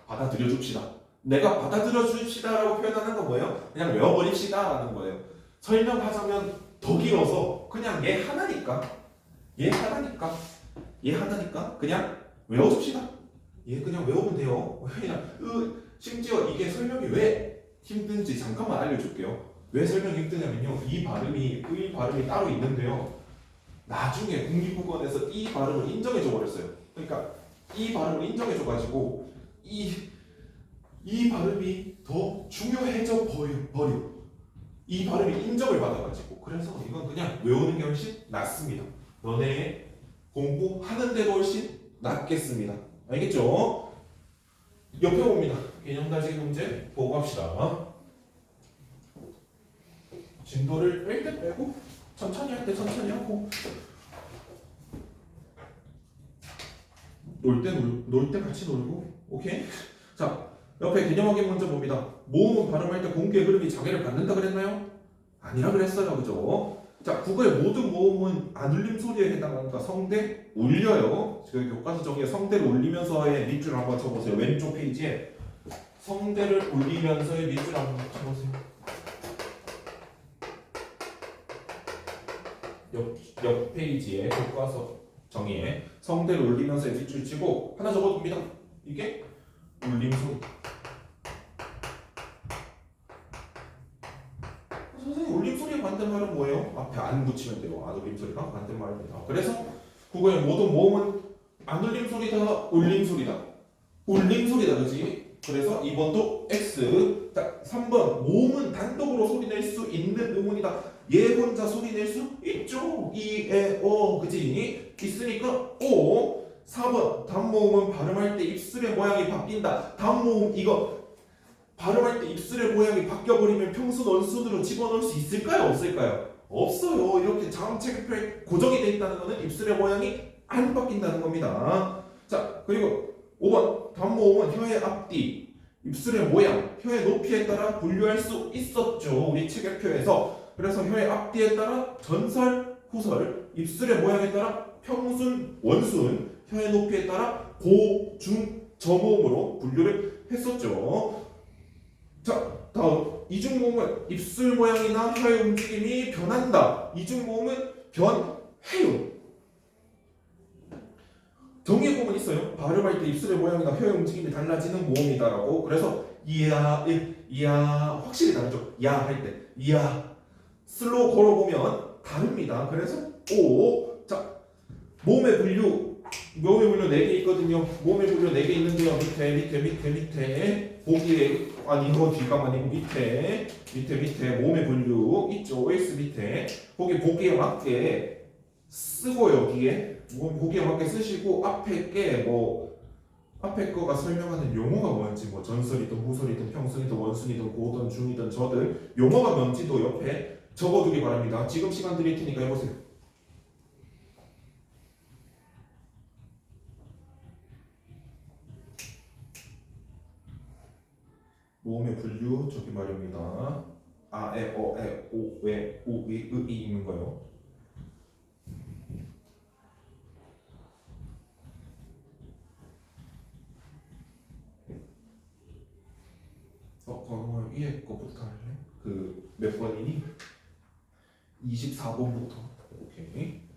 받아들여 줍시다. 내가 받아들여 줍시다라고 표현하는 건 뭐예요? 그냥 외워버립시다라는 거예요. 설명하자면 더 길어서 그냥 얘 하나니까 그냥 외워줍시다. 얘 그냥 외우면 돼요. 그냥 심지어 이게 설명이 왜 힘든지 잠깐만 알려줄게요. 왜 설명이 힘드냐면요. 이 발음이 따로 있는데요. 나중에 국립국어원에서 이 발음을 인정해줘 버렸어요. 그러니까 이 발음을 인정해줘 가지고 이 발음이 더 중요해져 버려. 이 발음이 인정을 받아가지고 그래서 이건 그냥 외우는 게 훨씬 낫습니다. 너네 공부하는데도 훨씬 낫겠습니다. 알겠죠? 옆에 봅니다. 개념 다지기 문제 보고 갑시다. 진도를 뺄 때 빼고 천천히 할 때 천천히 하고 놀 때 같이 놀고. 오케이? 자, 옆에 개념 확인 문제 봅니다. 모음은 발음할 때 공기의 흐름이 장애를 받는다 그랬나요? 아니라 그랬어요. 그죠? 자, 국어의 모든 모음은 안울림 소리에 해당하니까 성대 울려요. 지금 교과서 정리에 성대를 울리면서의 밑줄 한번 쳐보세요. 왼쪽 페이지에 성대를 울리면서의 밑줄 한번 쳐보세요. 옆 페이지에 교과서 정의에 성대를 울리면서의 밑줄 치고 하나 적어둡니다. 이게 울림 소리. 선생님 울림 소리의 반대말은 뭐예요? 앞에 안 붙이면 돼요. 안 울림 소리가 반대말입니다. 그래서 국어의 모든 모음은 안 울림 소리다, 울림 소리다. 울림 소리다, 그지? 그래서 2번도 X. 자, 3번 모음은 단독으로 소리낼 수 있는 음운이다. 얘 혼자 소리낼 수 있죠. 이, 에, 어, 그지? 있으니까 O. 4번 단모음은 발음할 때 입술의 모양이 바뀐다. 단모음 이거 발음할 때 입술의 모양이 바뀌어버리면 평순 원순으로 집어넣을 수 있을까요? 없을까요? 없어요. 이렇게 자음체계표에 고정이 돼 있다는 것은 입술의 모양이 안 바뀐다는 겁니다. 자, 그리고 5번 단모음은 혀의 앞뒤, 입술의 모양, 혀의 높이에 따라 분류할 수 있었죠. 우리 체계표에서. 그래서 혀의 앞뒤에 따라 전설, 후설, 입술의 모양에 따라 평순, 원순, 혀의 높이에 따라 고, 중, 저모음으로 분류를 했었죠. 자, 다음 이중모음은 입술 모양이나 혀의 움직임이 변한다. 이중모음은 변해요. 정의의 모음은 있어요. 발음할 때 입술의 모양이나 혀의 움직임이 달라지는 모음이다라고. 그래서 이야 확실히 다르죠. 야 할 때 이야 슬로우 걸어보면 다릅니다. 그래서 오. 자, 모음의 분류 4개 있거든요. 모음의 분류 4개 있는데요. 밑에 보기에 아니 이거 뒤가 아니고 밑에 모음의 분류 있죠. OX 밑에 보기에 맞게 쓰고요. 뒤에 보기에 맞게 쓰시고 앞에 거가 설명하는 용어가 뭔지 뭐 전설이든 후설이든 평순이든 원순이든 고든 중이든 저든 용어가 뭔지도 옆에 적어두기 바랍니다. 지금 시간 드릴 테니까 해보세요. 모음의 분류 저기 말입니다. 아, 에, 어, 에, 오, 왜, 우, 이, 이 있는 거요. 그러면 위에 거부터 할래? 그 몇 번이니? 24번부터. 오케이.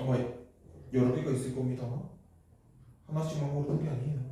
아마 여러 개가 있을 겁니다. 하나씩만 고르는 게 아니에요.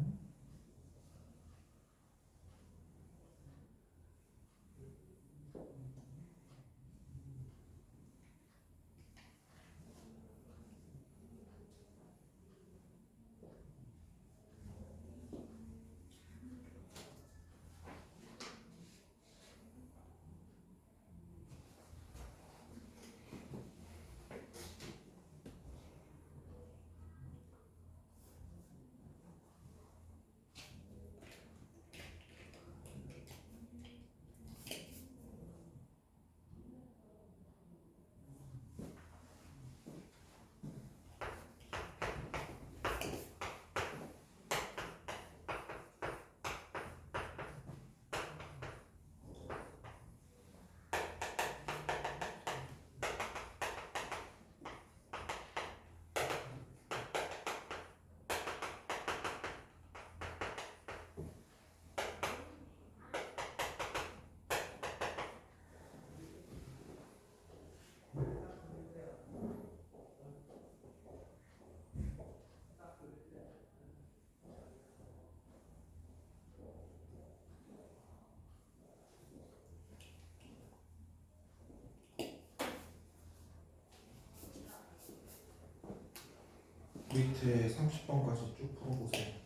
밑에 30번까지 쭉 풀어보세요.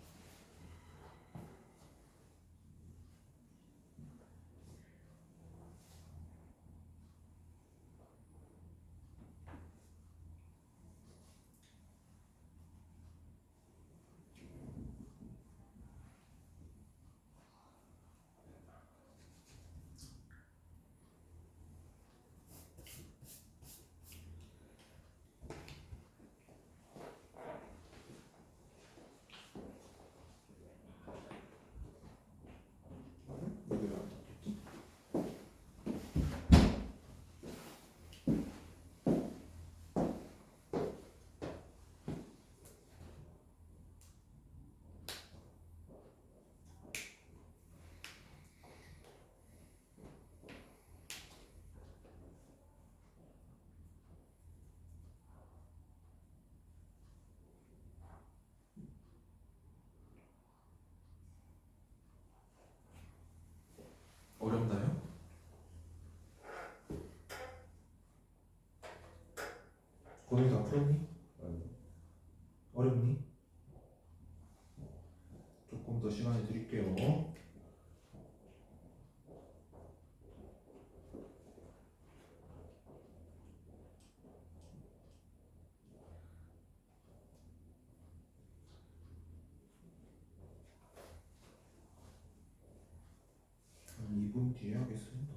어렵나요? 고민 다 풀었니? 어렵니? 조금 더 시간을 드릴게요. 한 2분 뒤에 하겠습니다.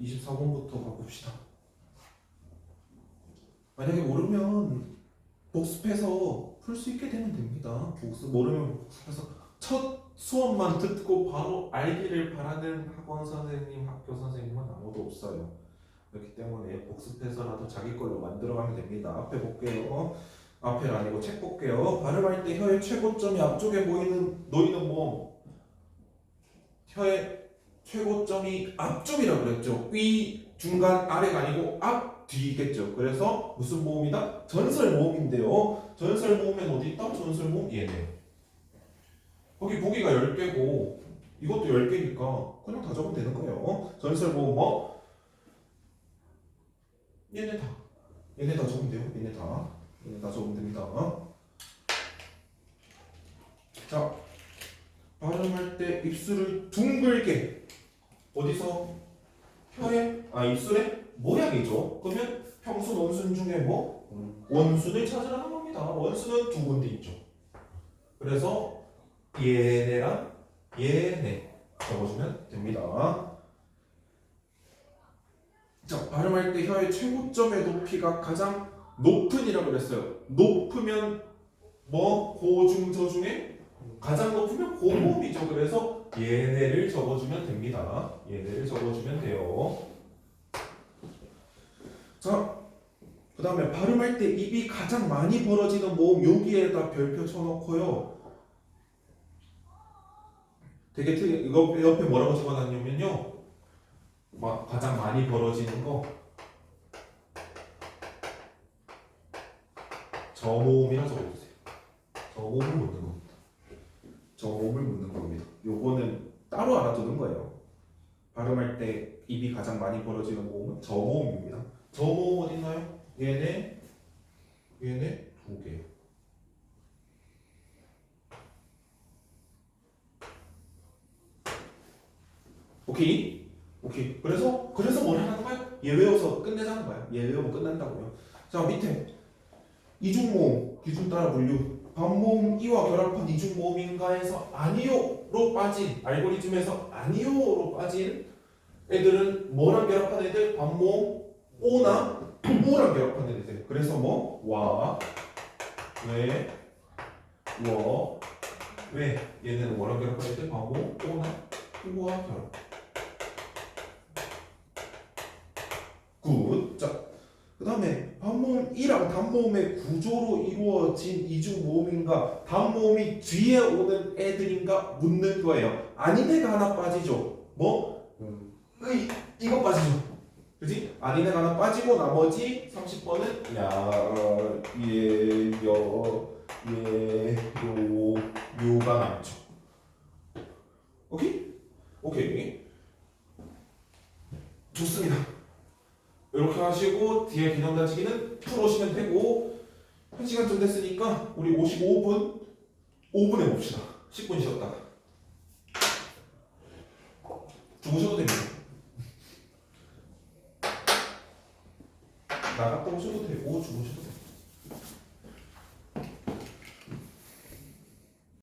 24번부터 가봅시다. 만약에 모르면 복습해서 풀 수 있게 되면 됩니다. 모르면 복습해서 첫 수업만 듣고 바로 알기를 바라는 학원 선생님, 학교 선생님은 아무도 없어요. 그렇기 때문에 복습해서라도 자기 걸로 만들어가면 됩니다. 앞에 볼게요. 앞에는 아니고 책 볼게요. 발음할 때 혀의 최고점이 앞쪽에 놓이는 모음. 혀의 최고점이 앞쪽이라고 그랬죠. 위, 중간, 아래가 아니고 앞, 뒤겠죠. 그래서 무슨 모음이다? 전설 모음인데요. 전설 모음엔 어디 있다? 전설 모음 얘네. 거기 보기가 10개고 이것도 10개니까 그냥 다 적으면 되는 거예요. 전설 모음 뭐? 얘네 다. 얘네 다 적으면 돼요. 얘네 다 적으면 됩니다. 자, 발음할 때 입술을 둥글게 어디서? 혀의 입술의 모양이죠. 그러면 평순 원순 중에 뭐? 원순을 찾으라는 겁니다. 원순은 두 군데 있죠. 그래서 얘네랑 얘네 적어주면 됩니다. 자, 발음할 때 혀의 최고점의 높이가 가장 높은이라고 그랬어요. 높으면 뭐? 고중 저중에 가장 높으면 고음이죠. 그래서 얘네를 적어주면 됩니다. 얘네를 적어주면 돼요. 자, 그 다음에 발음할 때 입이 가장 많이 벌어지는 모음 여기에다 별표 쳐놓고요. 되게 이거 옆에 뭐라고 적어놨냐면요. 막 가장 많이 벌어지는 거 저모음이라 적어주세요. 저모음을 묻는 겁니다. 저모음을 묻는 겁니다. 요거는 따로 알아두는 거예요. 발음할 때 입이 가장 많이 벌어지는 모음은 저모음입니다. 저모음 어딨나요? 얘네 두 개. 오케이. 그래서 뭘 하는 거예요? 얘 외워서 끝내자는 거예요. 얘 외우면 끝난다고요. 자, 밑에 이중모음 기준 따라 분류. 반모음 이와 결합한 이중모음인가 해서 아니요로 빠진 알고리즘에서 아니요로 빠진 애들은 뭐랑 결합한 애들? 반모음 오나 우랑 결합한 애들. 그래서 뭐? 와, 왜, 워, 왜. 얘네는 뭐랑 결합한 애들? 반모음 오나 우와 결합. 굿. 자, 그 다음에 반모음이랑 단모음의 구조로 이루어진 이중모음인가 단모음이 뒤에 오는 애들인가 묻는 거예요. 아닌 애가 하나 빠지죠. 뭐? 이거 빠지죠. 그지? 아닌 애가 하나 빠지고 나머지 30번은 야, 얘, 여, 얘, 요가 남죠. 오케이. 좋습니다. 이렇게 하시고 뒤에 개념 다지기는 풀어오시면 되고 1시간 좀 됐으니까 우리 5분 해봅시다. 10분 쉬었다가 주무셔도 됩니다. 나갔다 오셔도 되고 주무셔도 됩니다.